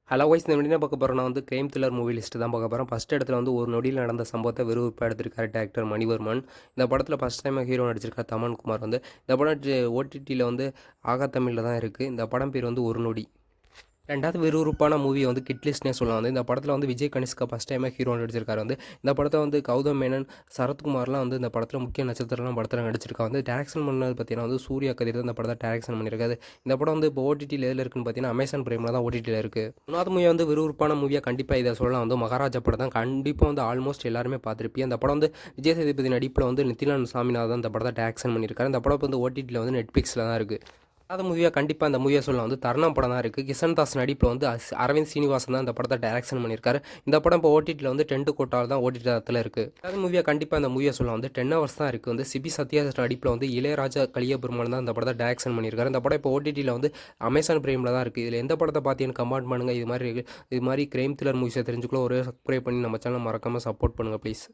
Hello wise இந்த என்ன பார்க்க போகிறோம். நான் வந்து கிரைம் த்ரில்லர் மூவி லிஸ்ட்டு தான் பார்க்க போகிறேன். ஃபஸ்ட் இடத்துல வந்து ஒரு நொடியில் நடந்த சம்பவத்தை விறுவிறுப்பாக எடுத்திருக்காரு டேரக்டர் மணிவர்மன். இந்த படத்தில் ஃபஸ்ட் டைம் ஹீரோ நடிச்சிருக்கார் தமன் குமார் வந்து. இந்த படம் ஓடிடியில் வந்து ஆகா தமிழில் தான் இருக்குது. இந்த படம் பேர் வந்து ஒரு நொடி. ரெண்டாவது விறுவிறுப்பான மூவியை வந்து கிட் லிஸ்ட்னே சொல்லலாம். வந்து இந்த படத்தில் வந்து விஜய் கனிஷ்கா ஃபஸ்ட் டைமாக ஹீரோ நடிச்சிருக்காரு. வந்து இந்த படத்தை வந்து கௌதம் மேனன், சரத்குமார்லாம் வந்து இந்த படத்தில் முக்கிய நட்சத்திரம்லாம் படத்தில் நடிச்சிருக்காங்க. வந்து டேரக்ஷன் பண்ணது பார்த்தீங்கன்னா வந்து சூர்யா கதிர் தான் இந்த படத்தை டேரக்ஷன் பண்ணியிருக்காது. இந்த படம் வந்து இப்போ ஓடிடியில் எதில் இருக்குன்னு பார்த்தீங்கன்னா அமேசான் பிரைமில் தான் ஓடிடியில் இருக்குது. மூணாவது மூவி வந்து விறுவிறுப்பான மூவியாக கண்டிப்பாக இதை சொல்லலாம். வந்து மகாராஜா படம் தான் கண்டிப்பாக வந்து ஆல்மோஸ்ட் எல்லாருமே பார்த்துருப்பீங்க. இந்த படம் வந்து விஜய் சேதுபதி நடிப்பில் வந்து நித்திலான் சாமிநாதன் இந்த படத்தை டேரக்ஷன் பண்ணியிருக்காரு. இந்த படம் வந்து ஓடிடியில் வந்து நெட்ஃப்ளிக்ஸில் தான் இருக்குது. அந்த மூவியாக கண்டிப்பாக அந்த மூவியை சொல்லலாம். வந்து தருணம் படம் தான் இருக்குது. கிஷன் தாஸ் நடிப்பில் வந்து அரவிந்த் சீனிவாசன் தான் இந்த படத்தை டைரக்ஷன் பண்ணியிருக்காரு. இந்த படம் இப்போ ஓடிடியில் வந்து 10 கோட்டால் தான் ஓடிடி தளத்தில் இருக்குது. அந்த மூவியாக கண்டிப்பாக அந்த மூவியை சொல்லலாம். வந்து 10 ஹவர்ஸ் தான் இருக்குது. வந்து சிபி சத்யா நடிப்பில் வந்து இளையராஜா கலியபெருமாள் தான் இந்த படத்தை டைரக்ஷன் பண்ணியிருக்காரு. இந்த படம் இப்போ ஓடிடியில் வந்து அமேசான் பிரைமில் தான் இருக்குது. இதில் எந்த படத்தை பார்த்தீங்கன்னு கமெண்ட் பண்ணுங்கள். இது மாதிரி கிரைம் த்ரில்லர் மூவிஸை தெரிஞ்சுக்கலாம். ஒரே சப்ஸ்கிரைப் பண்ணி நம்ம சேனல் மறக்காமல் சப்போர்ட் பண்ணுங்கள் ப்ளீஸ்.